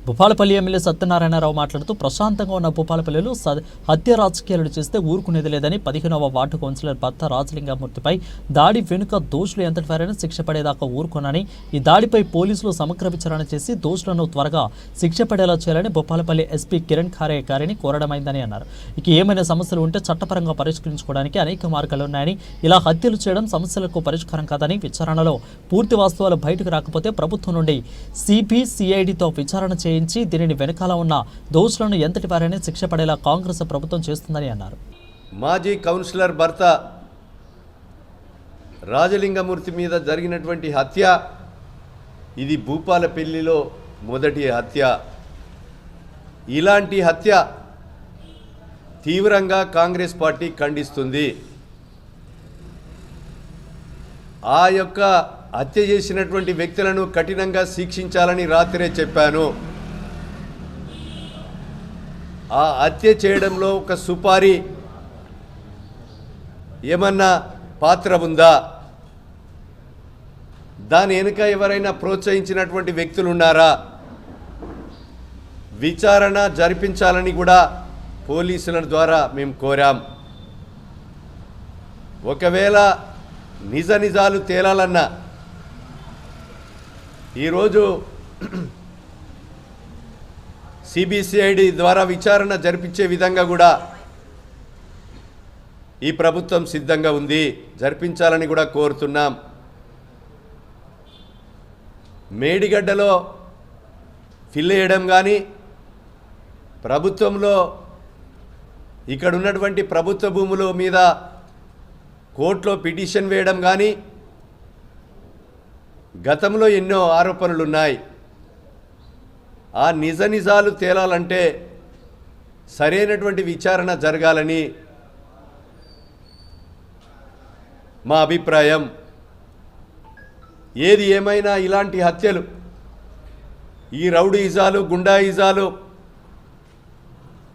Bhupalpally MLA Satyanarayana Rao మాట్లాడుతూ ప్రశాంతంగా ఉన్న భూపాలపల్లిలో హత్య రాజకీయాలు చేస్తే ఊరుకునేది లేదని 15వ వార్డు కౌన్సిలర్ భర్త రాజలింగమూర్తిపై దాడి వెనుక దోషులు ఎంతటి వారైనా శిక్ష పడేదాకా ఊరుకోనని, ఈ దాడిపై పోలీసులు సమగ్ర విచారణ చేసి దోషులను త్వరగా శిక్ష పడేలా చేయాలని భూపాలపల్లి ఎస్పీ కిరణ్ ఖారే గారిని కోరడమైందని అన్నారు. ఇక ఏమైనా సమస్యలు ఉంటే చట్టపరంగా పరిష్కరించుకోవడానికి అనేక మార్గాలున్నాయని, ఇలా హత్యలు చేయడం సమస్యలకు పరిష్కారం కాదని, విచారణలో పూర్తి వాస్తవాలు బయటకు రాకపోతే ప్రభుత్వం నుండి సిబిసిఐడితో విచారణ చేయించి దీనిని వెనకాల ఉన్న దోషులను ఎంతటి వారైనా శిక్ష పడేలా కాంగ్రెస్ ప్రభుత్వం చేస్తుందని అన్నారు. మాజీ కౌన్సిలర్ భర్త రాజలింగమూర్తి మీద జరిగినటువంటి హత్య ఇది భూపాలపల్లిలో మొదటి హత్య. ఇలాంటి హత్య తీవ్రంగా కాంగ్రెస్ పార్టీ ఖండిస్తుంది. ఆ యొక్క హత్య చేసినటువంటి వ్యక్తులను కఠినంగా శిక్షించాలని రాత్రే చెప్పాను. ఆ హత్య చేయడంలో ఒక సుపారీ ఏమన్నా పాత్ర ఉందా? దాని వెనుక ఎవరైనా ప్రోత్సహించినటువంటి వ్యక్తులు ఉన్నారా? విచారణ జరిపించాలని కూడా పోలీసుల ద్వారా మేము కోరాం. ఒకవేళ నిజాలు తేలాలన్నా ఈరోజు సిబిసిఐడి ద్వారా విచారణ జరిపించే విధంగా కూడా ఈ ప్రభుత్వం సిద్ధంగా ఉంది, జరిపించాలని కూడా కోరుతున్నాం. మేడిగడ్డలో ఫిల్ చేయడం కానీ, ప్రభుత్వంలో ఇక్కడ ఉన్నటువంటి ప్రభుత్వ భూముల మీద కోర్టులో పిటిషన్ వేయడం కానీ, గతంలో ఎన్నో ఆరోపణలు ఉన్నాయి. ఆ నిజాలు తేలాలంటే సరైనటువంటి విచారణ జరగాలని మా అభిప్రాయం. ఏది ఏమైనా ఇలాంటి హత్యలు, ఈ రౌడీయిజాలు, గుండాయిజాలు,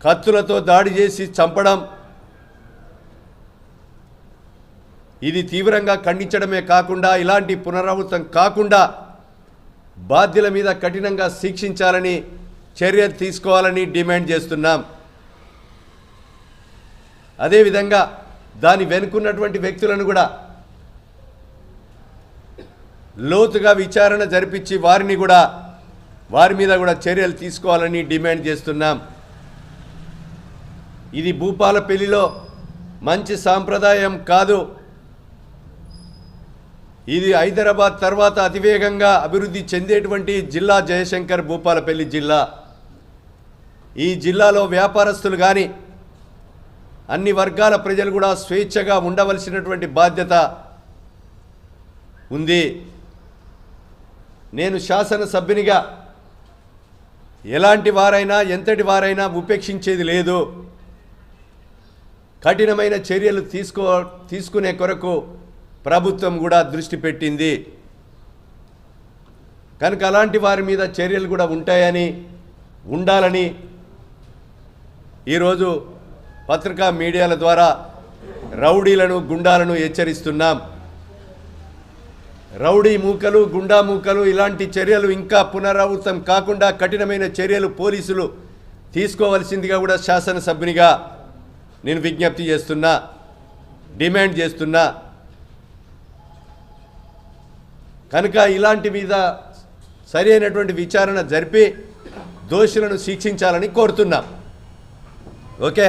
కత్తులతో దాడి చేసి చంపడం, ఇది తీవ్రంగా ఖండించడమే కాకుండా ఇలాంటి పునరావృతం కాకుండా బాధ్యుల మీద కఠినంగా శిక్షించాలని, చర్యలు తీసుకోవాలని డిమాండ్ చేస్తున్నాం. అదేవిధంగా దాని వెనుకున్నటువంటి వ్యక్తులను కూడా లోతుగా విచారణ జరిపించి వారి మీద కూడా చర్యలు తీసుకోవాలని డిమాండ్ చేస్తున్నాం. ఇది భూపాలపల్లిలో మంచి సాంప్రదాయం కాదు. ఇది హైదరాబాద్ తర్వాత అతివేగంగా అభివృద్ధి చెందేటువంటి జిల్లా జయశంకర్ భూపాలపల్లి జిల్లా. ఈ జిల్లాలో వ్యాపారస్తులు కానీ అన్ని వర్గాల ప్రజలు కూడా స్వేచ్ఛగా ఉండవలసినటువంటి బాధ్యత ఉంది. నేను శాసనసభ్యునిగా ఎలాంటి వారైనా ఎంతటి వారైనా ఉపేక్షించేది లేదు. కఠినమైన చర్యలు తీసుకునే కొరకు ప్రభుత్వం కూడా దృష్టి పెట్టింది కనుక అలాంటి వారి మీద చర్యలు కూడా ఉండాలని ఈరోజు పత్రికా మీడియాల ద్వారా రౌడీలను, గుండాలను హెచ్చరిస్తున్నాం. రౌడీ మూకలు, గుండా మూకలు ఇలాంటి చర్యలు ఇంకా పునరావృతం కాకుండా కఠినమైన చర్యలు పోలీసులు తీసుకోవాల్సిందిగా కూడా శాసనసభ్యునిగా నేను విజ్ఞప్తి చేస్తున్నా, డిమాండ్ చేస్తున్నా. కనుక ఇలాంటి మీద సరైనటువంటి విచారణ జరిపి దోషులను శిక్షించాలని కోరుతున్నాం. ఓకే.